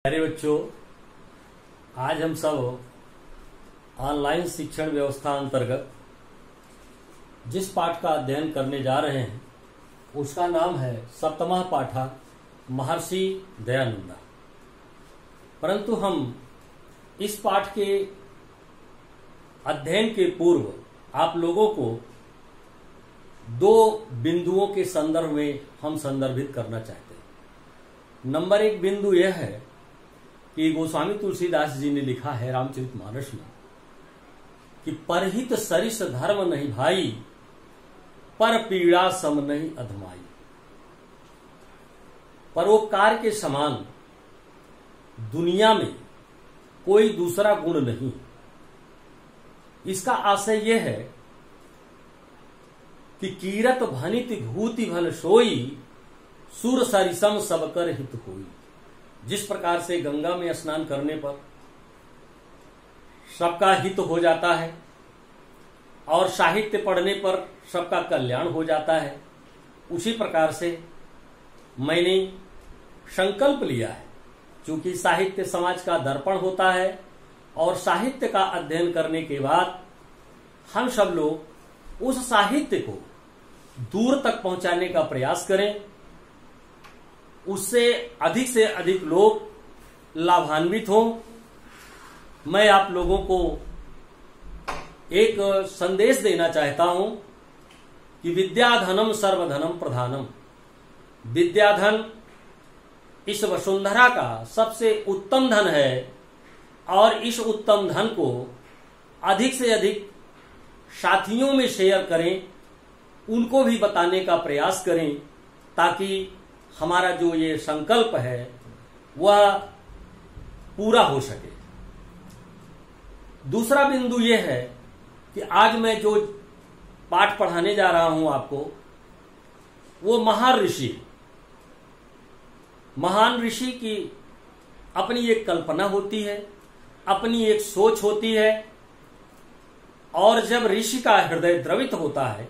प्यारे बच्चों, आज हम सब ऑनलाइन शिक्षण व्यवस्था अंतर्गत जिस पाठ का अध्ययन करने जा रहे हैं उसका नाम है सप्तमः पाठा महर्षि दयानंद। परंतु हम इस पाठ के अध्ययन के पूर्व आप लोगों को दो बिंदुओं के संदर्भ में हम संदर्भित करना चाहते हैं। नंबर एक बिंदु यह है कि गोस्वामी तुलसीदास जी ने लिखा है रामचरितमानस में कि परहित सरिस धर्म नहीं भाई, पर पीड़ा सम नहीं अधमाई। परोपकार के समान दुनिया में कोई दूसरा गुण नहीं। इसका आशय यह है कि कीरत भनित भूति भन सोई, सुर सरिसम सब कर हित होई। जिस प्रकार से गंगा में स्नान करने पर सबका हित हो जाता है और साहित्य पढ़ने पर सबका कल्याण हो जाता है, उसी प्रकार से मैंने संकल्प लिया है। क्योंकि साहित्य समाज का दर्पण होता है और साहित्य का अध्ययन करने के बाद हम सब लोग उस साहित्य को दूर तक पहुंचाने का प्रयास करें, उससे से अधिक लोग लाभान्वित हों। मैं आप लोगों को एक संदेश देना चाहता हूं कि विद्याधनम सर्वधनम प्रधानम। विद्याधन इस वसुंधरा का सबसे उत्तम धन है और इस उत्तम धन को अधिक से अधिक साथियों में शेयर करें, उनको भी बताने का प्रयास करें ताकि हमारा जो ये संकल्प है वह पूरा हो सके। दूसरा बिंदु यह है कि आज मैं जो पाठ पढ़ाने जा रहा हूं आपको, वो महान ऋषि की अपनी एक कल्पना होती है, अपनी एक सोच होती है, और जब ऋषि का हृदय द्रवित होता है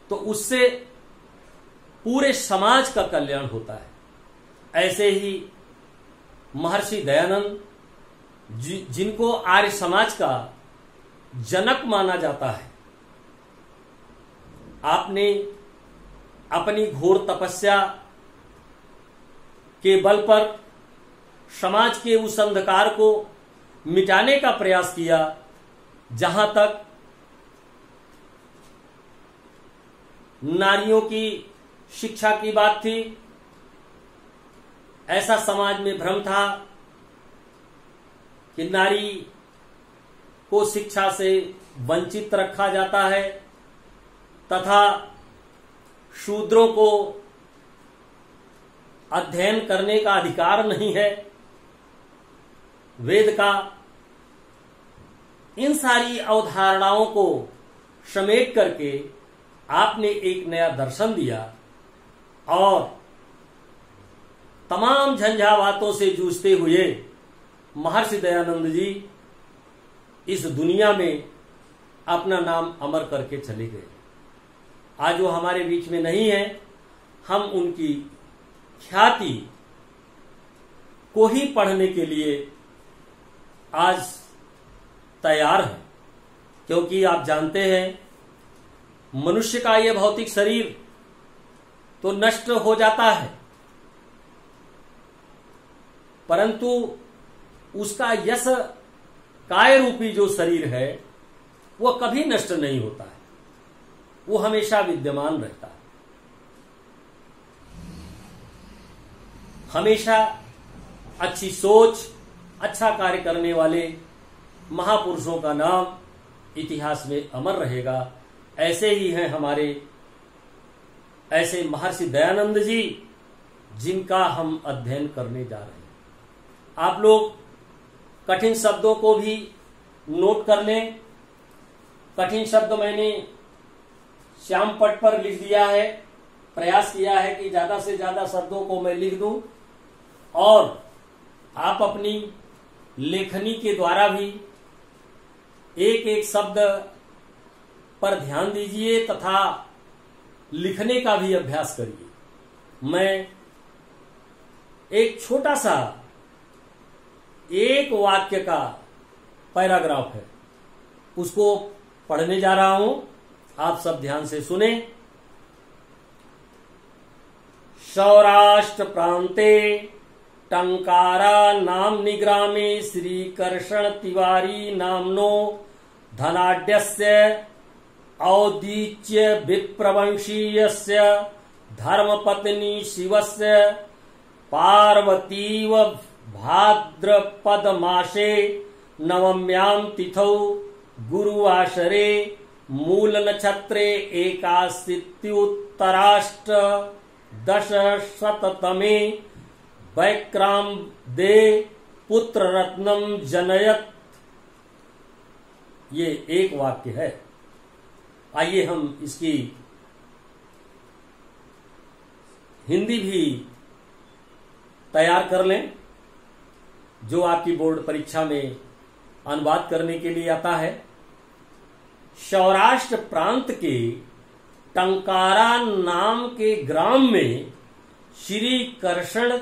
तो उससे पूरे समाज का कल्याण होता है। ऐसे ही महर्षि दयानंद जिनको आर्य समाज का जनक माना जाता है, आपने अपनी घोर तपस्या के बल पर समाज के उस अंधकार को मिटाने का प्रयास किया। जहां तक नारियों की शिक्षा की बात थी, ऐसा समाज में भ्रम था कि नारी को शिक्षा से वंचित रखा जाता है तथा शूद्रों को अध्ययन करने का अधिकार नहीं है वेद का। इन सारी अवधारणाओं को समेट करके आपने एक नया दर्शन दिया और तमाम झंझावातों से जूझते हुए महर्षि दयानंद जी इस दुनिया में अपना नाम अमर करके चले गए। आज वो हमारे बीच में नहीं है, हम उनकी ख्याति को ही पढ़ने के लिए आज तैयार हैं। क्योंकि आप जानते हैं मनुष्य का यह भौतिक शरीर तो नष्ट हो जाता है, परंतु उसका यश काय रूपी जो शरीर है वह कभी नष्ट नहीं होता है, वो हमेशा विद्यमान रहता है। हमेशा अच्छी सोच, अच्छा कार्य करने वाले महापुरुषों का नाम इतिहास में अमर रहेगा। ऐसे ही हैं हमारे ऐसे महर्षि दयानंद जी जिनका हम अध्ययन करने जा रहे हैं। आप लोग कठिन शब्दों को भी नोट कर लें। कठिन शब्द मैंने श्याम पट पर लिख दिया है। प्रयास किया है कि ज्यादा से ज्यादा शब्दों को मैं लिख दूं और आप अपनी लेखनी के द्वारा भी एक एक शब्द पर ध्यान दीजिए तथा लिखने का भी अभ्यास करिए। मैं एक छोटा सा एक वाक्य का पैराग्राफ है, उसको पढ़ने जा रहा हूं, आप सब ध्यान से सुने। सौराष्ट्र प्रांते टंकारा नाम्नि ग्रामे श्रीकर्षण तिवारी नाम्नो धनाढ्यस्य औदीच्य विप्रवंशीयस्य धर्मपत्नी शिवस्य पार्वतीव भाद्रपदमासे नवम्यां तिथौ गुरुवासरे मूलनक्षत्रे एकाशीत्युत्तराष्टदशशततमे वैक्रामदे पुत्ररत्नम जनयत। ये एक वाक्य है। आइए हम इसकी हिंदी भी तैयार कर लें, जो आपकी बोर्ड परीक्षा में अनुवाद करने के लिए आता है। सौराष्ट्र प्रांत के टंकारा नाम के ग्राम में श्री कृष्ण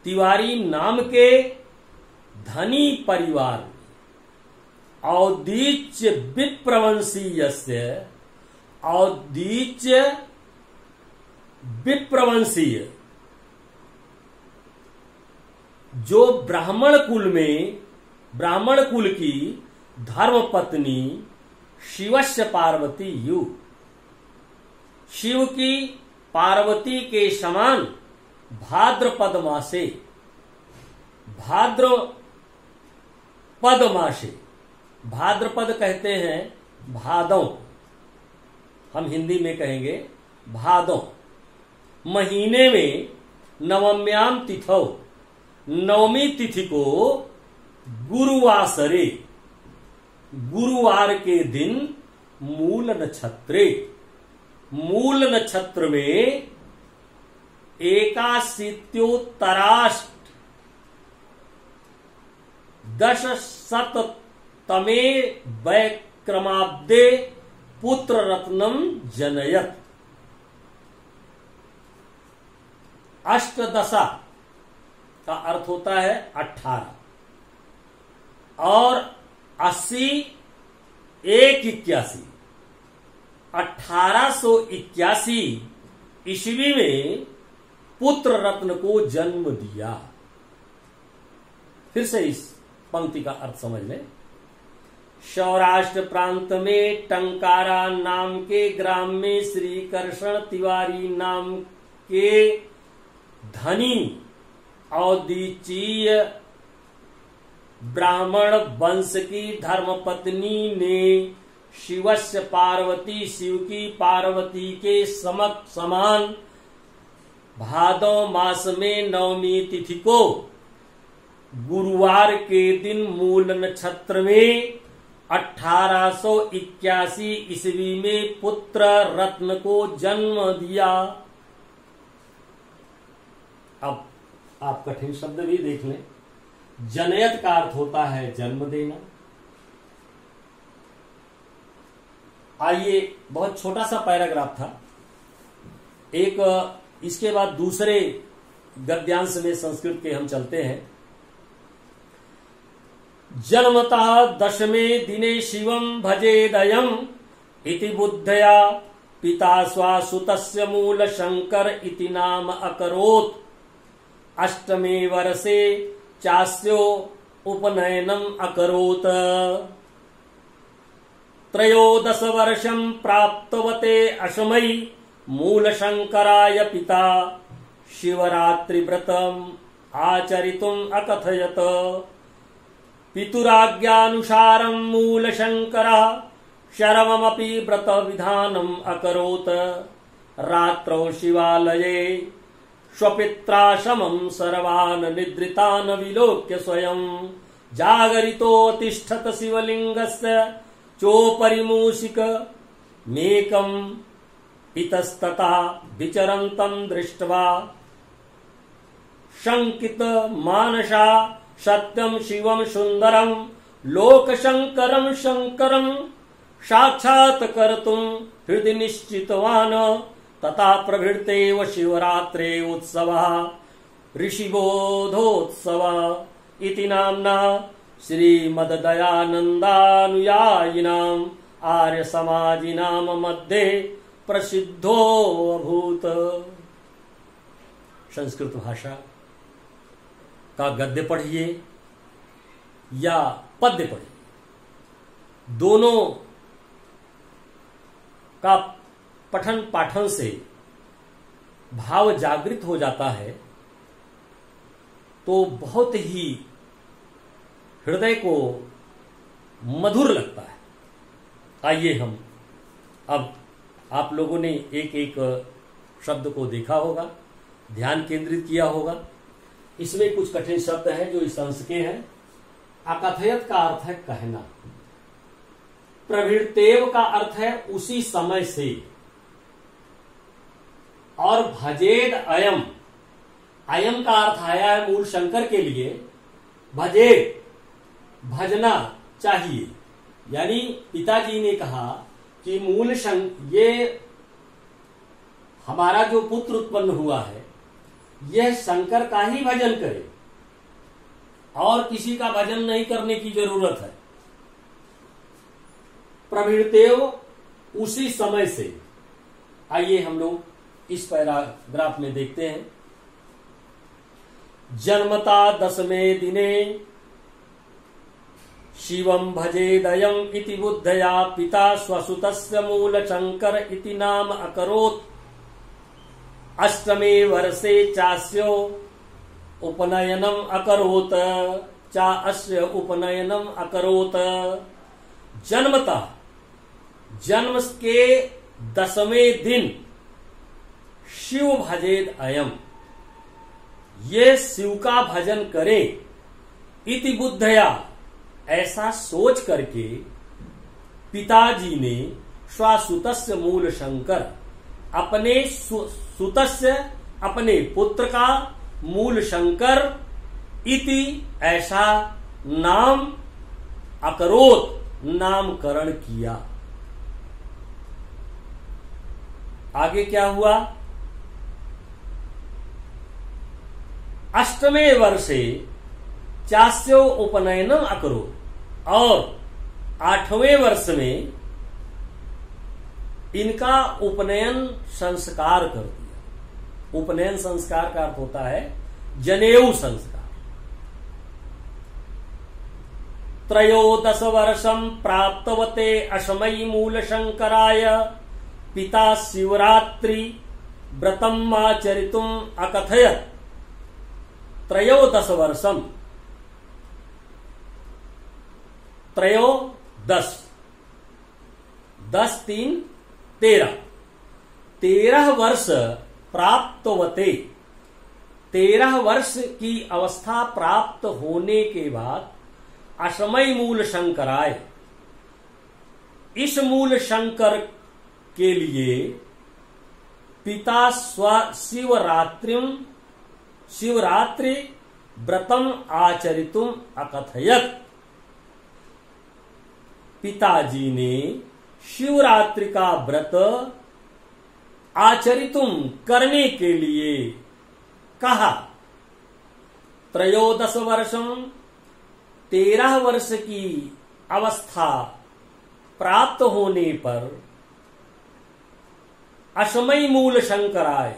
तिवारी नाम के धनी परिवार में औदीच्य विप्रवंशीय जो ब्राह्मण कुल की धर्मपत्नी शिवस्य पार्वती यु, शिव की पार्वती के समान भाद्रपद मासे भाद्रपद कहते हैं भादों, हम हिंदी में कहेंगे भादों महीने में नवम्याम तिथौ, नवमी तिथि को गुरुवासरे, गुरुवार के दिन मूल नक्षत्र में एकाशीत्युत्तराष्टदशशततमे वैक्रमाब्दे पुत्र रत्नम जनयत। अष्टदशा का अर्थ होता है 18 और 80 181, 1881 ईस्वी में पुत्र रत्न को जन्म दिया। फिर से इस पंक्ति का अर्थ समझ लें। सौराष्ट्र प्रांत में टंकारा नाम के ग्राम में श्री कृष्ण तिवारी नाम के धनी औदीचीय ब्राह्मण वंश की धर्मपत्नी ने शिवस्य पार्वती, शिव की पार्वती के समान भादौ मास में नवमी तिथि को गुरुवार के दिन मूल नक्षत्र में 1881 ईस्वी में पुत्र रत्न को जन्म दिया। अब आप कठिन शब्द भी देख लें। जनयत का अर्थ होता है जन्म देना। आइए, बहुत छोटा सा पैराग्राफ था। एक इसके बाद दूसरे गद्यांश में संस्कृत के हम चलते हैं। जन्मतः दशमे दिने शिवं भजेदयम् इति बुद्धया पिता स्वासुतस्य मूल शंकर इति नाम अकरोत्। अष्टमे वर्षे चास्यो उपनयनम् अकरोत्। त्रयोदश वर्षं प्राप्तवते अशमै मूल शंकराय पिता शिवरात्रि व्रतम् आचरितुम् अकथयत। पितुराज्ञानुसारं मूल शंकरः शर्वमपि व्रत विधानम् अकरोत्। रात्रौ शिवालये स्वपित्रा समं सर्वान् निद्रितान् विलोक्य स्वयं जागरितोऽतिष्ठत शिवलिंगस्य चोपरि मूषिक मेकम् इतस्ततः विचरन्तं दृष्ट्वा शंकित मानसा सत्यं शिवं सुंदरं लोकशंकरं शंकरं साक्षात् कर्तुं हृदि निश्चितवान् तथा प्रभृतेव शिवरात्रे उत्सवः ऋषिबोधोत्सवः इति नाम्ना श्रीमद्दयानन्दानुयायिनाम् आर्यसमाजिनां मध्ये प्रसिद्धो अभूत्। संस्कृत भाषा का गद्य पढ़िए या पद्य पढ़िए, दोनों का पठन पाठन से भाव जागृत हो जाता है तो बहुत ही हृदय को मधुर लगता है। आइए हम अब, आप लोगों ने एक एक शब्द को देखा होगा, ध्यान केंद्रित किया होगा। इसमें कुछ कठिन शब्द हैं जो इस अंश के हैं। अकथयत का अर्थ है कहना, प्रभृतेव का अर्थ है उसी समय से, और भजेद अयम, अयम का अर्थ आया है मूल शंकर के लिए, भजेद भजना चाहिए। यानी पिताजी ने कहा कि मूल ये हमारा जो पुत्र उत्पन्न हुआ है यह शंकर का ही भजन करे और किसी का भजन नहीं करने की जरूरत है। प्रभृतेव उसी समय से। आइए हम लोग इस पैराग्राफ में देखते हैं। जन्मता 10वें दिने शिवं भजेदयम् इति बुद्धया पिता स्वसुतस्य मूलशंकर इति नाम अकरोत्। 8मे वर्षे चास्य उपनयनम् अकरोत्, चा अस्य उपनयनम् अकरोत्। जन्मता, जन्म के 10वें दिन शिव भजेद अयम, ये शिव का भजन करे, इति बुद्धया ऐसा सोच करके पिताजी ने स्वसुतस्य मूल शंकर, अपने सुतस्य अपने पुत्र का मूल शंकर, इति ऐसा नाम अकरोत नामकरण किया। आगे क्या हुआ? 8वें वर्षे चास्यो उपनयनम अकरोत, और 8वें वर्ष में इनका उपनयन संस्कार कर दिया। उपनयन संस्कार का अर्थ होता है जनेऊ संस्कार। 13 वर्षम प्राप्तवते अशमयी मूल शंकराय पिता शिवरात्रि व्रतम आचरितुम अकथयत। 13 वर्षम, 13 10 3 13, 13 वर्ष प्राप्तवते, 13 वर्ष की अवस्था प्राप्त होने के बाद अशमय मूल शंकराय, इस मूल शंकर के लिए पिता शिवरात्रि व्रतम आचरितुम अकथयत। पिताजी ने शिवरात्रि का व्रत आचरितुम करने के लिए कहा। 13 वर्षम, 13 वर्ष की अवस्था प्राप्त होने पर अशमय मूल शंकराय,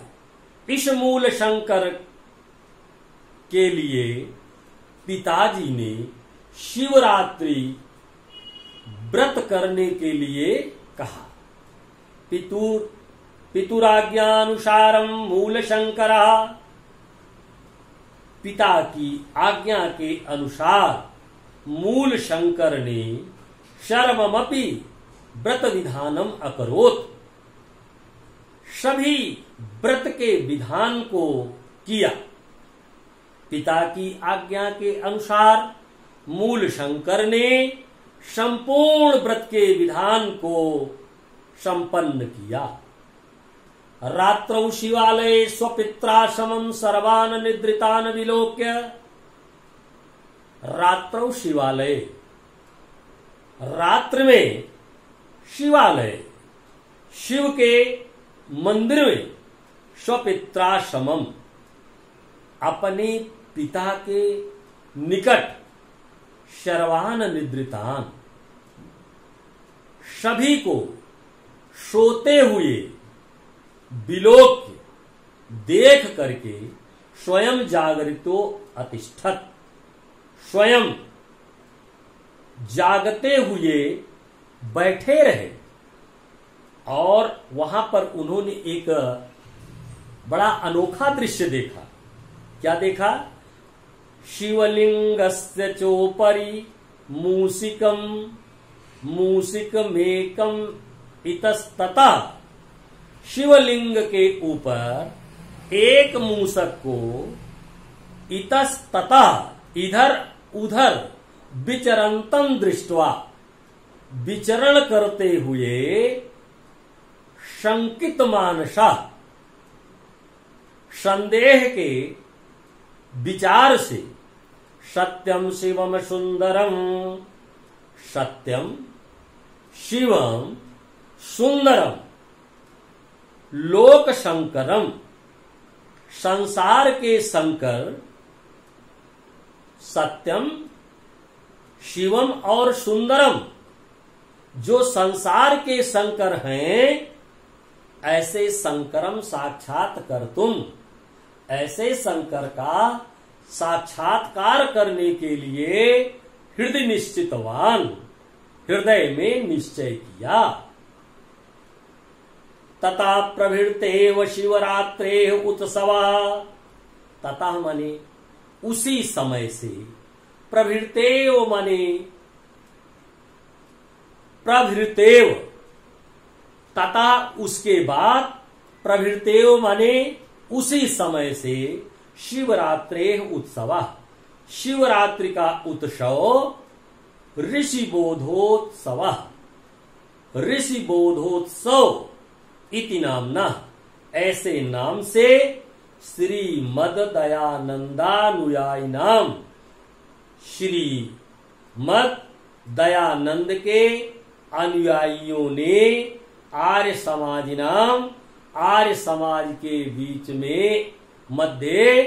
इस मूल शंकर के लिए पिताजी ने शिवरात्रि व्रत करने के लिए कहा। पितुराज्ञानुसारम मूल शंकरा, पिता की आज्ञा के अनुसार मूल शंकर ने शर्वमपि व्रत विधानम अकरोत्, सभी व्रत के विधान को किया। पिता की आज्ञा के अनुसार मूल शंकर ने संपूर्ण व्रत के विधान को संपन्न किया। रात्रौ शिवालये स्वपित्राश्रमं सर्वान् निद्रितान् विलोक्य। रात्रौ शिवालये, रात्र में शिवालय, शिव के मंदिर में स्वपित्राश्रमम, अपने पिता के निकट शर्वान निद्रितान, सभी को सोते हुए विलोक देख करके स्वयं जागरितो अतिष्ठत, स्वयं जागते हुए बैठे रहे। और वहां पर उन्होंने एक बड़ा अनोखा दृश्य देखा। क्या देखा? शिवलिंगस्य चोपरि मूषिकम मूषिकमेकम इतस्ततः, शिवलिंग के ऊपर एक मूषक को इतस्ततः इधर उधर विचरंतम दृष्टवा, विचरण करते हुए शंकित मानसा, संदेह के विचार से सत्यम शिवम सुंदरम, सत्यम शिवम सुंदरम लोक शंकरम, संसार के शंकर, सत्यम शिवम और सुंदरम, जो संसार के शंकर हैं, ऐसे शंकरम साक्षात कर तुम, ऐसे शंकर का साक्षात्कार करने के लिए हृदय निश्चितवान, हृदय में निश्चय किया। तथा प्रभृतेव शिवरात्रे उत्सवा, तथा माने उसी समय से, प्रभृतेव माने प्रभृतेव, तथा उसके बाद, प्रभृतेव माने उसी समय से, शिवरात्रे उत्सव, शिवरात्रि का उत्सव, ऋषि बोधोत्सव, ऋषि बोधोत्सव इति नामना, ऐसे नाम से श्रीमद दयानंदानुयायी नाम, श्री मद दयानंद के अनुयायियों ने आर्य समाज नाम, आर्य समाज के बीच में मध्य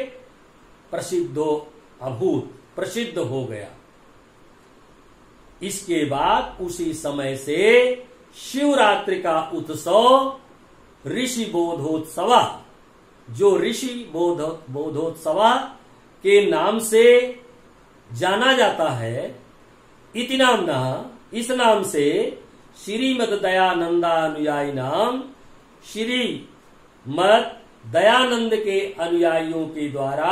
प्रसिद्धो अभूत, प्रसिद्ध हो गया। इसके बाद उसी समय से शिवरात्रि का उत्सव ऋषि बोधोत्सव, जो ऋषि बोधोत्सव के नाम से जाना जाता है, इति नामना, इस नाम से श्रीमद दयानंदानुयायी नाम, श्री मद दयानंद के अनुयायियों के द्वारा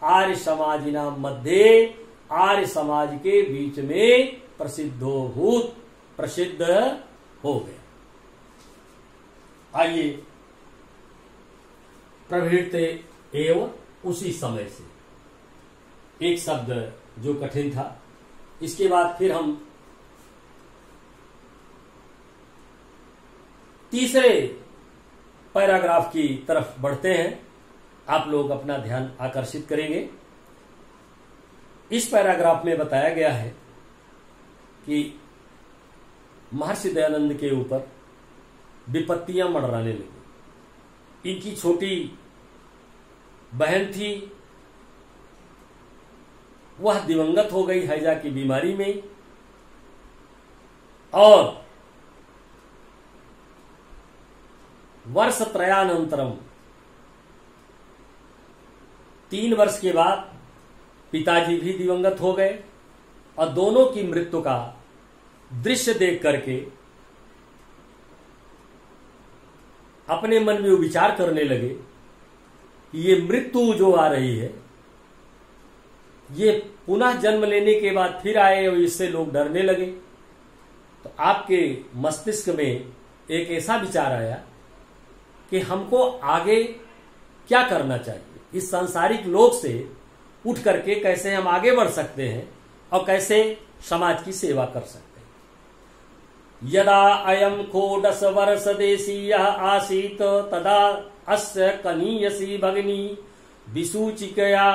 आर्य समाजी नाम मध्य, आर्य समाज के बीच में प्रसिद्धोभूत, प्रसिद्ध हो गया। आइए, प्रभृते एवं, उसी समय से, एक शब्द जो कठिन था। इसके बाद फिर हम तीसरे पैराग्राफ की तरफ बढ़ते हैं। आप लोग अपना ध्यान आकर्षित करेंगे। इस पैराग्राफ में बताया गया है कि महर्षि दयानंद के ऊपर विपत्तियां मंडराने लगी। इनकी छोटी बहन थी, वह दिवंगत हो गई हैजा की बीमारी में, और वर्ष त्रयानंतरम, 3 वर्ष के बाद पिताजी भी दिवंगत हो गए। और दोनों की मृत्यु का दृश्य देख करके अपने मन में विचार करने लगे कि ये मृत्यु जो आ रही है, ये पुनः जन्म लेने के बाद फिर आए, और इससे लोग डरने लगे। तो आपके मस्तिष्क में एक ऐसा विचार आया कि हमको आगे क्या करना चाहिए, इस सांसारिक लोक से उठ करके कैसे हम आगे बढ़ सकते हैं और कैसे समाज की सेवा कर सकते हैं। यदा अयम खोडस वर्ष देशीयः आसीत तदा अस्य कनीयसी भगिनी विसूचिकया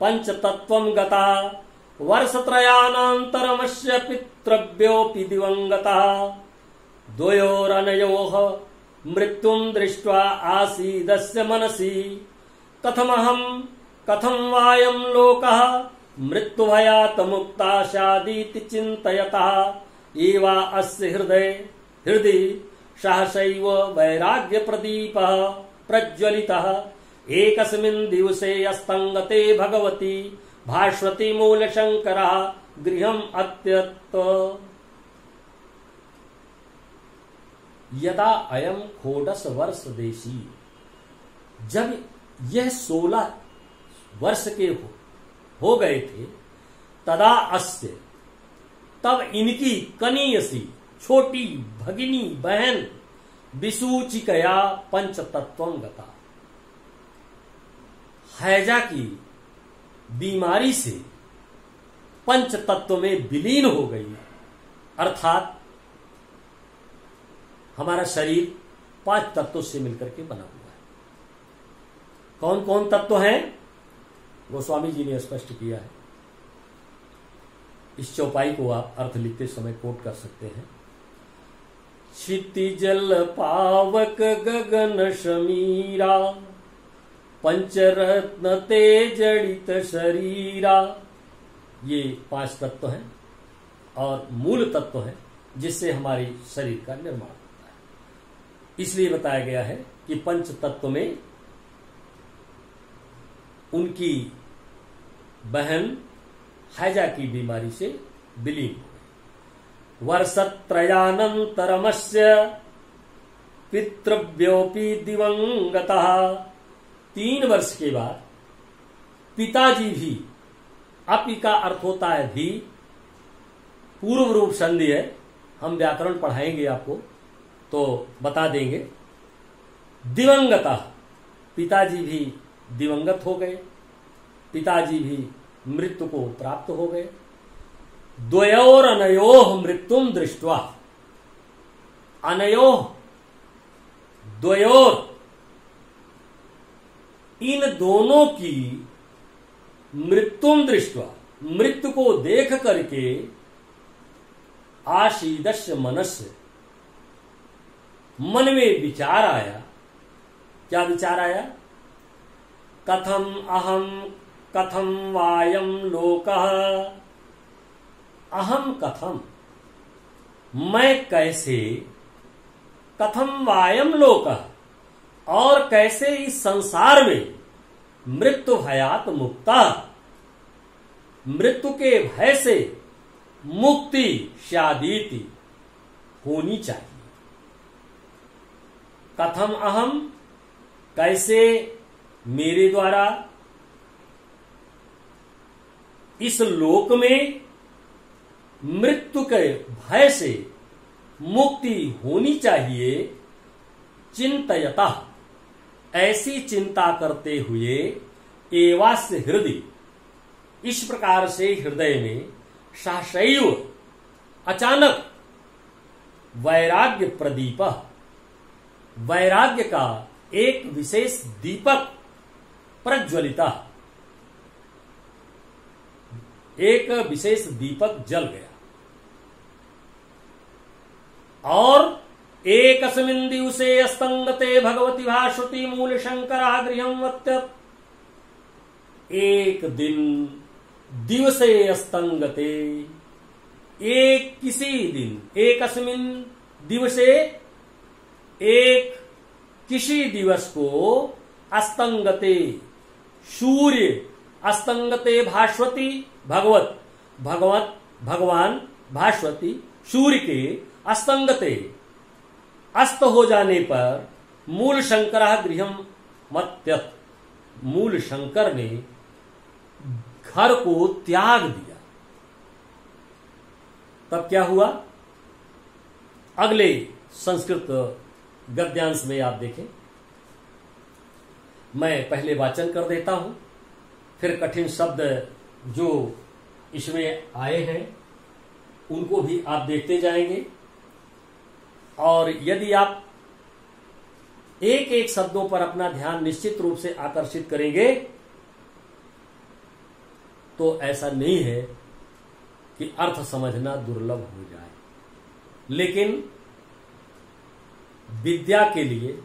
पंचतत्वं गता, वर्षत्रयानन्तरमस्य पितृव्योऽपि दिवंगतः, द्वयोरनयोः मृत्युं दृष्ट्वा आसीदस्य मनसि कथं वायं लोकः मृत्युभयात् मुक्ता स्यादिति चिन्तयतः एवा अस्य हृदि सहसैव वैराग्य प्रदीपः प्रज्वलितः एकस्मिन् दिवसे अस्तंगते भगवती भास्वती मूलशंकरः गृहम् अत्यत यदा अयम खोडस वर्ष देशी। जब यह 16 वर्ष के हो गए थे, तदा अस्य तब इनकी कनीयसी छोटी भगिनी बहन विसूचिकया पंचतत्वं गता। हैजा की बीमारी से पंच तत्व में विलीन हो गई, अर्थात हमारा शरीर 5 तत्वों से मिलकर के बना हुआ है। कौन कौन तत्व हैं? गोस्वामी जी ने स्पष्ट किया है। इस चौपाई को आप अर्थ लिखते समय कोट कर सकते हैं। क्षितिजल पावक गगन समीरा पंचरत्न तेजड़ित शरीरा। ये 5 तत्व हैं और मूल तत्व हैं जिससे हमारे शरीर का निर्माण होता है। इसलिए बताया गया है कि पंच तत्व में उनकी बहन हैजा की बीमारी से विलीन हो गई। वर्षत्रयानंतरमस्य पितृव्योपि दिवंगतः। 3 वर्ष के बाद पिताजी भी, अपि का अर्थ होता है भी, पूर्व रूप संधि है। हम व्याकरण पढ़ाएंगे आपको तो बता देंगे। दिवंगतः, पिताजी भी दिवंगत हो गए, पिताजी भी मृत्यु को प्राप्त हो गए। द्वयोर अनयोः मृत्युम दृष्ट्वा। अनयोः, द्वयोर, इन दोनों की मृत्युम दृष्ट्वा, मृत्यु को देख करके आशीदस्य मनस्य, मन में विचार आया। क्या विचार आया? कथम अहम कथम वायम लोकः। अहम कथम, मैं कैसे, कथम वायम लोकः, और कैसे इस संसार में मृत्यु भयात मुक्ता, मृत्यु के भय से मुक्ति स्यादीति होनी चाहिए। कथम अहम, कैसे मेरे द्वारा इस लोक में मृत्यु के भय से मुक्ति होनी चाहिए। चिंतयता, ऐसी चिंता करते हुए, एवास्य हृदय, इस प्रकार से हृदय में सहसैव, अचानक, वैराग्य प्रदीप, वैराग्य का एक विशेष दीपक प्रज्वलिता, एक विशेष दीपक जल गया। और एकस्मिन् दिवसे अस्तंगते भगवती भास्वती मूल शंकरा गृहम् अत्यत। एक दिन, दिवसे अस्तंगते, एक किसी दिन, एकस्मिन् दिवसे, एक किसी दिवस को, अस्तंगते सूर्य, अस्तंगते भास्वती भगवान भास्वती सूर्य के अस्तंगते, अस्त हो जाने पर, मूल शंकरः गृहम् मत्यत, मूल शंकर ने घर को त्याग दिया। तब क्या हुआ? अगले संस्कृत गद्यांश में आप देखें। मैं पहले वाचन कर देता हूं, फिर कठिन शब्द जो इसमें आए हैं उनको भी आप देखते जाएंगे। और यदि आप एक एक शब्दों पर अपना ध्यान निश्चित रूप से आकर्षित करेंगे तो ऐसा नहीं है कि अर्थ समझना दुर्लभ हो जाए। लेकिन विद्या के लिए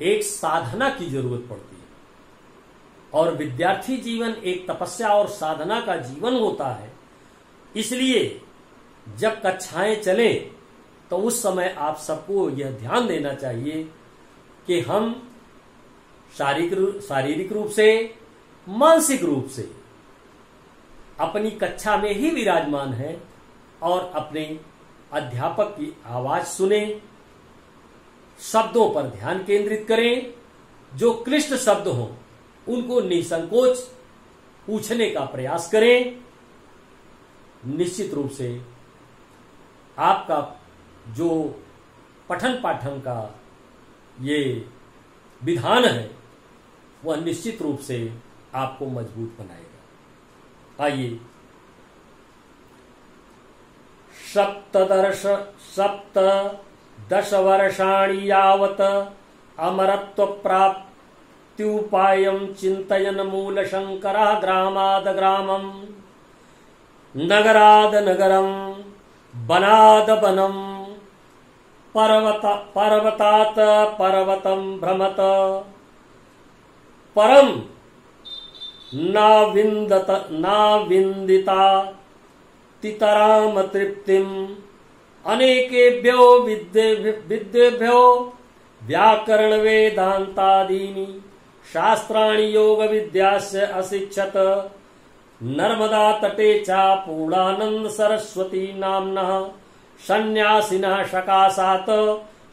एक साधना की जरूरत पड़ती है, और विद्यार्थी जीवन एक तपस्या और साधना का जीवन होता है। इसलिए जब कक्षाएं चले तो उस समय आप सबको यह ध्यान देना चाहिए कि हम शारीरिक रूप से, मानसिक रूप से अपनी कक्षा में ही विराजमान हैं और अपने अध्यापक की आवाज सुने, शब्दों पर ध्यान केंद्रित करें, जो क्लिष्ट शब्द हों उनको निसंकोच पूछने का प्रयास करें। निश्चित रूप से आपका जो पठन पाठन का ये विधान है वह निश्चित रूप से आपको मजबूत बनाएगा। आइए, सप्तदश वर्षाणि यावत् अमरत्व प्राप्त्युपायं चिन्तयन् मूलशङ्करः ग्रामाद् ग्रामम् नगराद् नगरम् वनाद् वनम् पर्वतात् पर्वतं भ्रमत परम नाविन्दिता तितराम तृप्तिम अनेकेभ्यो विद्येभ्यो व्याकरण वेदांतादीनि शास्त्राणि योग विद्यास्य अशिक्षत नर्मदा तटे च पूर्णानंद सरस्वती नाम्नः सन्यासिनः सकाशात्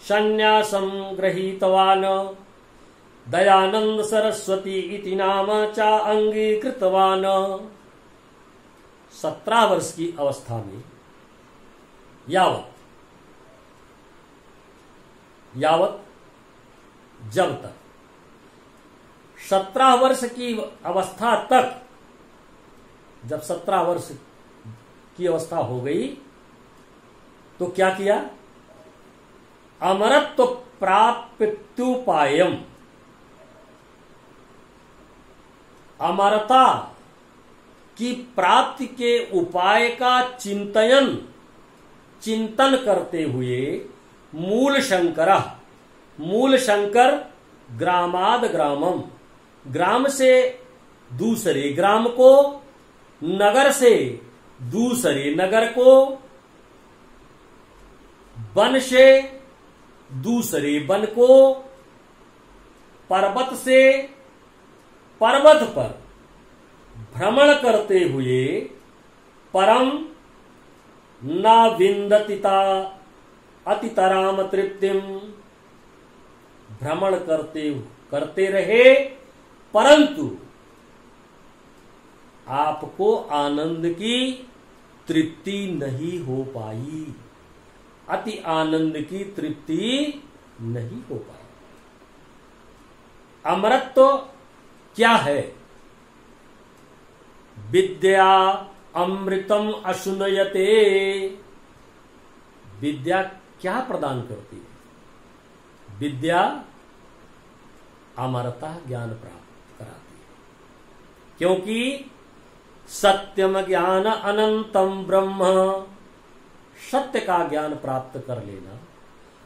सन्यासं गृहीतवान् दयानंद सरस्वती इति नाम च अंगीकृतवान्। 17 वर्ष की अवस्था में यावत जब तक 17 वर्ष की अवस्था तक, जब 17 वर्ष की अवस्था हो गई तो क्या किया? अमरत्व प्राप्त्युपायम, अमरता की प्राप्ति के उपाय का चिंतन करते हुए मूल शंकर ग्रामाद ग्रामम, ग्राम से दूसरे ग्राम को, नगर से दूसरे नगर को, वन से दूसरे वन को, पर्वत से पर्वत पर भ्रमण करते हुए परम न विन्दतिता अतितराम तृप्तिम, भ्रमण करते रहे परंतु आपको आनंद की तृप्ति नहीं हो पाई, अति आनंद की तृप्ति नहीं हो पाई। अमरत्व क्या है? विद्या अमृतम अशुनयते, विद्या क्या प्रदान करती है? विद्या अमरता ज्ञान प्राप्त कराती है, क्योंकि सत्यम ज्ञान अनंतम ब्रह्म, सत्य का ज्ञान प्राप्त कर लेना,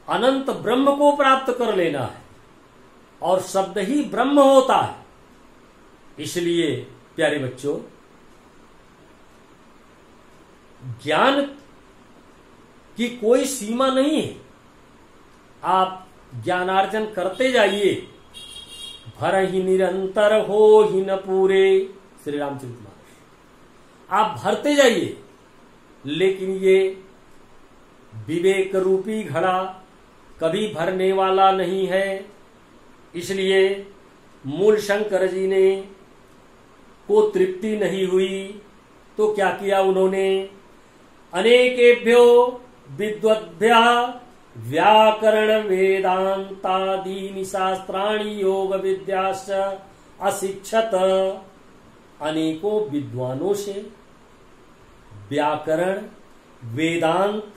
अनंत ब्रह्म को प्राप्त कर लेना है, और शब्द ही ब्रह्म होता है। इसलिए प्यारे बच्चों, ज्ञान की कोई सीमा नहीं है। आप ज्ञानार्जन करते जाइए, भर ही निरंतर हो ही न पूरे, श्री रामचरित मानस। आप भरते जाइए, लेकिन ये विवेक रूपी घड़ा कभी भरने वाला नहीं है। इसलिए मूल शंकर जी ने को तृप्ति नहीं हुई तो क्या किया उन्होंने? अनेकेभ्यो विद्वद्भ्यः व्याकरण वेदांतादीनि शास्त्राणि योग विद्याश्च अशिक्षत, अनेकों विद्वानों से व्याकरण वेदांत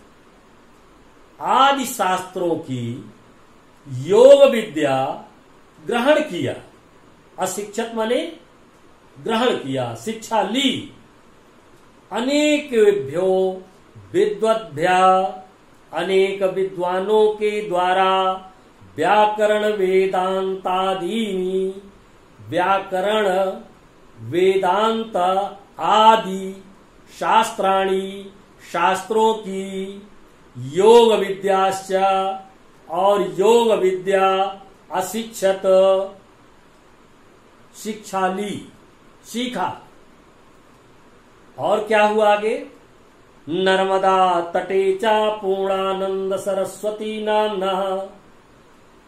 आदि शास्त्रों की योग विद्या ग्रहण किया। अशिक्षित माने ग्रहण किया, शिक्षा ली। अनेकेभ्यो विद्वद्भ्यः अनेक विद्वानों के द्वारा व्याकरण वेदांतादीनि व्याकरण वेदांत आदि शास्त्राणि शास्त्रों की योग विद्याश्च और योग विद्या अशिक्षत शिक्षा ली सीखा। और क्या हुआ आगे? नर्मदा तटे च पूर्णानंद सरस्वती नाम्ना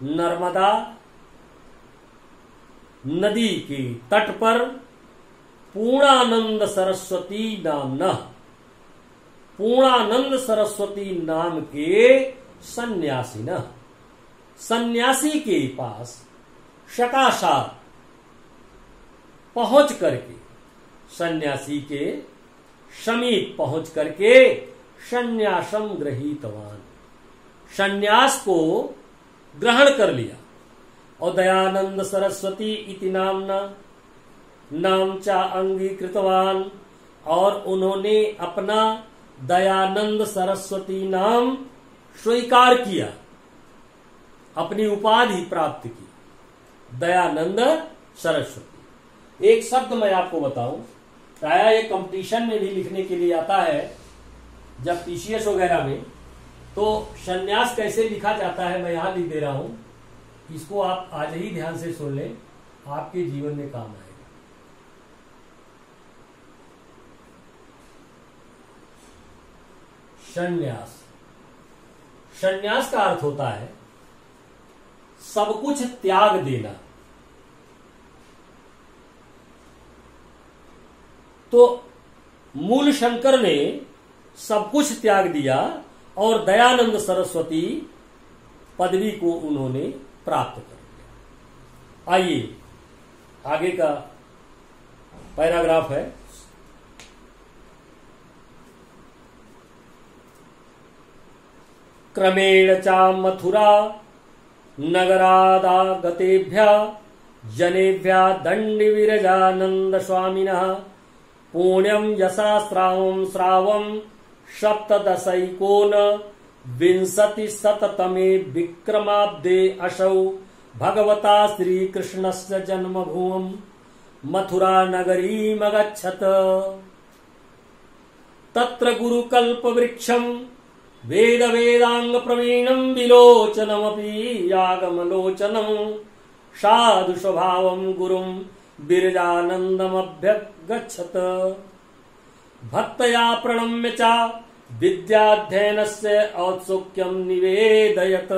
नर्मदा नदी के तट पर पूर्णानंद सरस्वती नामना पूर्णानंद सरस्वती नाम के सन्यासी न सन्यासी के पास शकाशात पहुंच करके सन्यासी के समीप पहुंच करके सन्यासम गृहीतवान सन्यास को ग्रहण कर लिया। और दयानंद सरस्वती इति नामना नाम चा अंगीकृतवान और उन्होंने अपना दयानंद सरस्वती नाम स्वीकार किया, अपनी उपाधि प्राप्त की दयानंद सरस्वती। एक शब्द मैं आपको बताऊं, प्रायः ये कंपटीशन में भी लिखने के लिए आता है, जब पीसीएस वगैरह में, तो संन्यास कैसे लिखा जाता है मैं यहां लिख दे रहा हूं। इसको आप आज ही ध्यान से सुन लें, आपके जीवन में काम आएगा। संन्यास, संन्यास का अर्थ होता है सब कुछ त्याग देना। तो मूल शंकर ने सब कुछ त्याग दिया और दयानंद सरस्वती पदवी को उन्होंने प्राप्त कर लिया। आइए आगे का पैराग्राफ है। क्रमेण चा मथुरा नगरादागतेभ्य जनेभ्य दंडी विरजानंद स्वामिनः पुण्यम यशा श्रावम सप्तदशैकोन विंशति शततमे विक्रमाब्दे असौ भगवता श्रीकृष्णस्य जन्मभूमं मथुरा नगरीमगच्छत। तत्र गुरुकल्पवृक्षं वेद वेदांग प्रवीणं विलोचनमपि यागमलोचनं साधु स्वभावं गुरुं बिरजानन्दमभ्यगच्छत। भक्तया प्रणम्य च विद्याध्ययनस्य औत्सुक्यं निवेदयत।